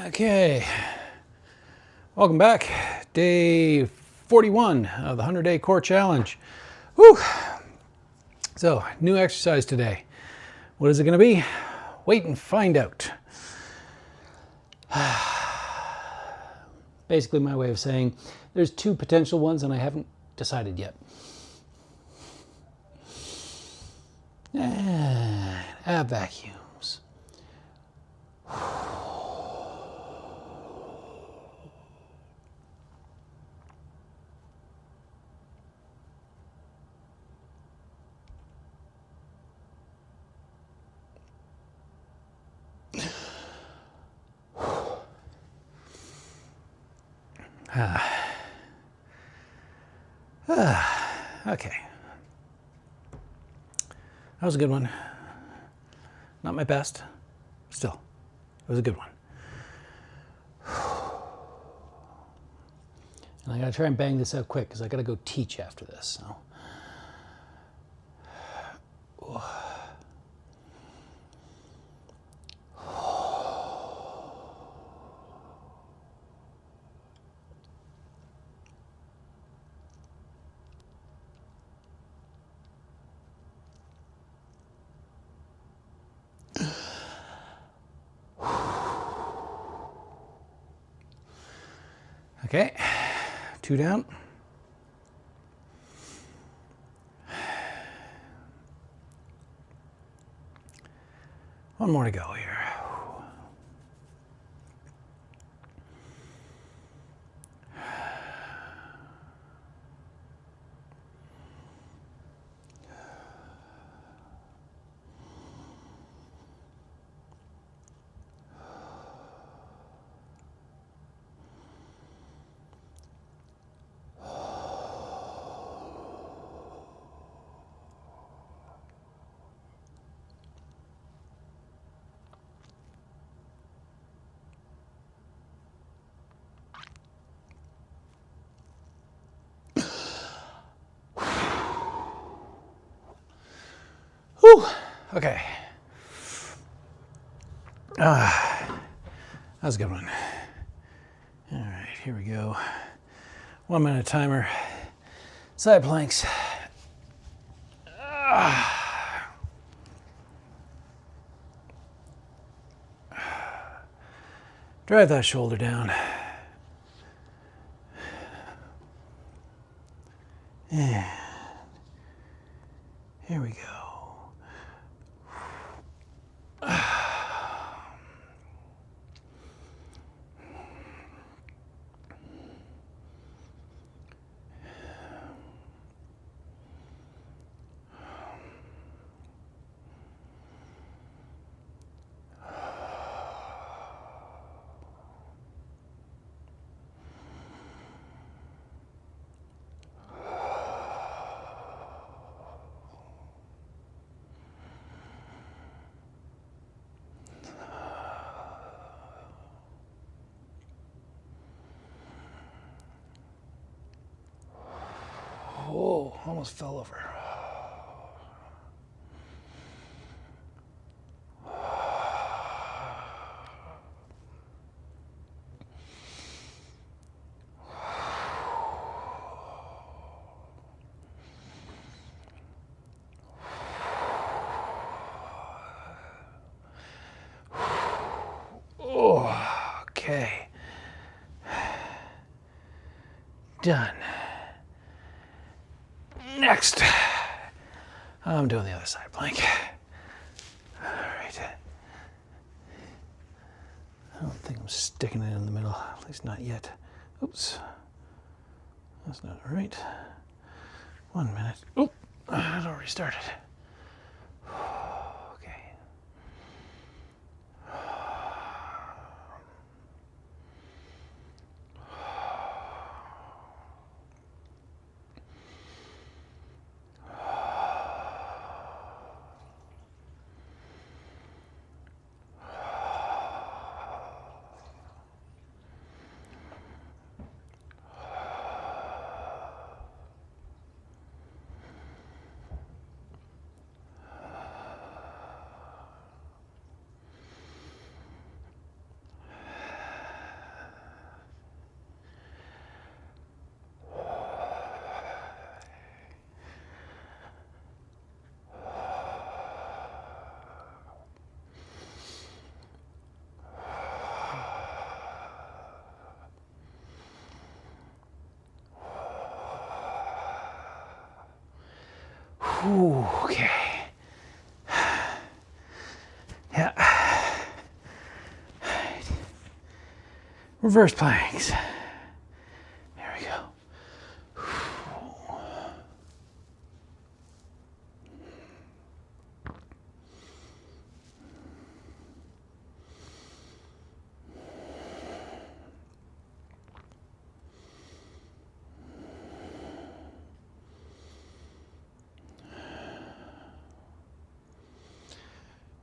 Okay, welcome back. Day 41 of the 100-day core challenge. Whew. So, new exercise today. What is it going to be? Wait and find out. Basically my way of saying there's two potential ones and I haven't decided yet. And ab vacuums. Okay. That was a good one. Not my best. Still, it was a good one. And I gotta try and bang this out quick because I gotta go teach after this. So. Okay, 2 down. One more to go here. Whew. Okay. That was a good one. All right, here we go. 1 minute timer. Side planks. Drive that shoulder down. And here we go. Oh, almost fell over. Oh, okay. Done. Next, I'm doing the other side plank. All right. I don't think I'm sticking it in the middle, at least not yet. Oops. That's not right. 1 minute. Oop, it already started. Okay. Ooh, okay. Yeah. Reverse planks. There we go.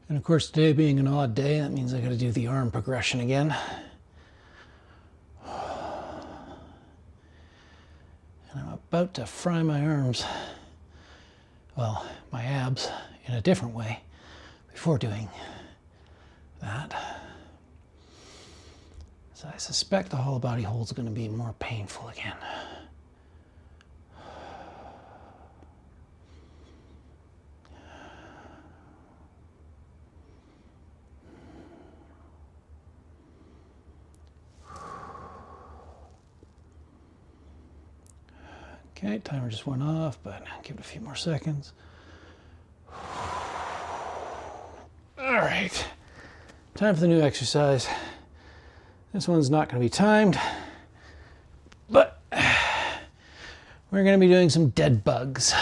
And of course, today being an odd day, that means I got to do the arm progression again. And I'm about to fry my arms, well, my abs, in a different way before doing that. So I suspect the hollow body hold is going to be more painful again. Okay, timer just went off, but give it a few more seconds. All right, time for the new exercise. This one's not going to be timed, but we're going to be doing some dead bugs,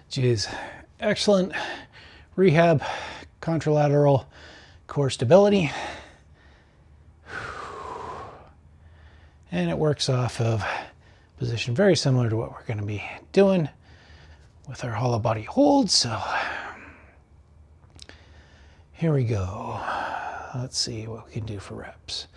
which is excellent rehab, contralateral core stability. And it works off of a position very similar to what we're going to be doing with our hollow body hold. So here we go. Let's see what we can do for reps.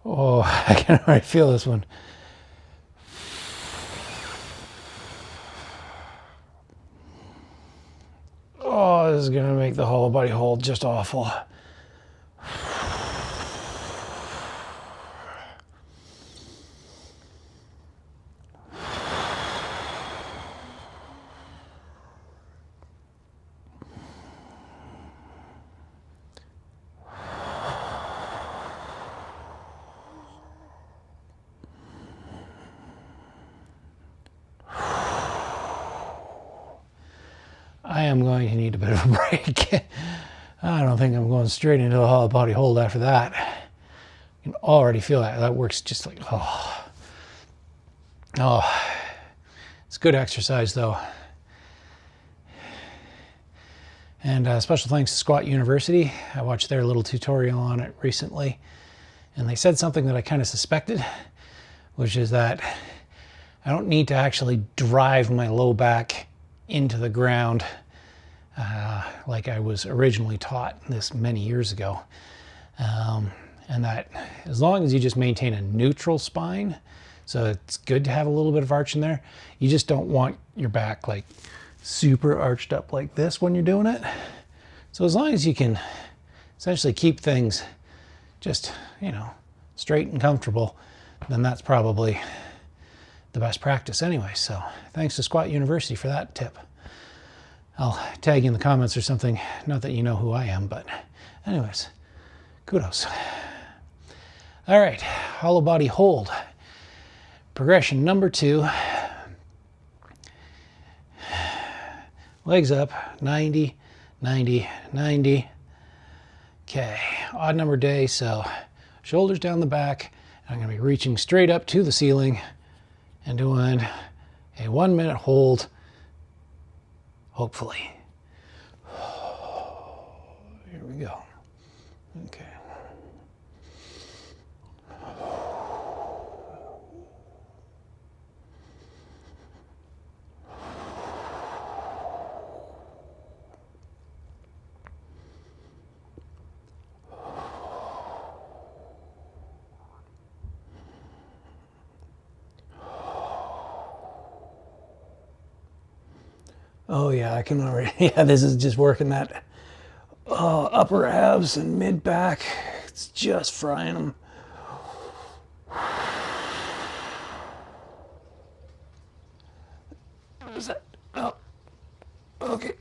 Oh, I can already feel this one. Oh, this is going to make the hollow body hold just awful. I am going to need a bit of a break. I don't think I'm going straight into the hollow body hold after that. You can already feel that. That works just like, oh. It's good exercise though. And special thanks to Squat University. I watched their little tutorial on it recently. And they said something that I kind of suspected, which is that I don't need to actually drive my low back into the ground like I was originally taught this many years ago. And that as long as you just maintain a neutral spine, so it's good to have a little bit of arch in there, you just don't want your back like super arched up like this when you're doing it. So as long as you can essentially keep things just, you know, straight and comfortable, then that's probably the best practice anyway. So thanks to Squat University for that tip. I'll tag you in the comments or something. Not that you know who I am, but anyways, kudos. All right, hollow body hold. Progression number 2. Legs up, 90, 90, 90. Okay, odd number day, so shoulders down the back. I'm gonna be reaching straight up to the ceiling and doing a 1 minute hold, hopefully. Here we go. Okay. Oh yeah, I can already, yeah, this is just working that upper abs and mid back. It's just frying them. What is that? Oh, okay.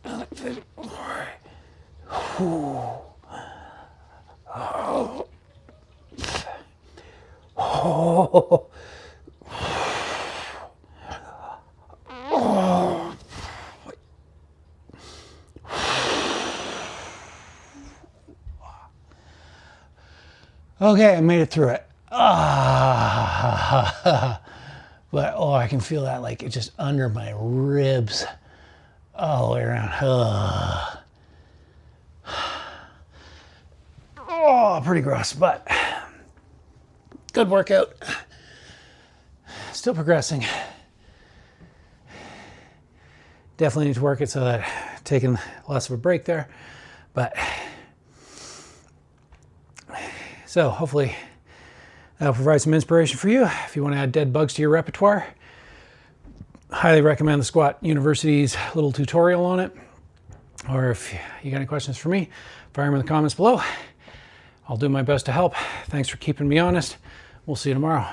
All right. Oh. Oh. Okay, I made it through it. Ah. But oh, I can feel that like it's just under my ribs all the way around. Oh, pretty gross, but good workout. Still progressing. Definitely need to work it so that taking less of a break there. But so hopefully that'll provide some inspiration for you. If you want to add dead bugs to your repertoire, highly recommend the Squat University's little tutorial on it. Or if you got any questions for me, fire them in the comments below. I'll do my best to help. Thanks for keeping me honest. We'll see you tomorrow.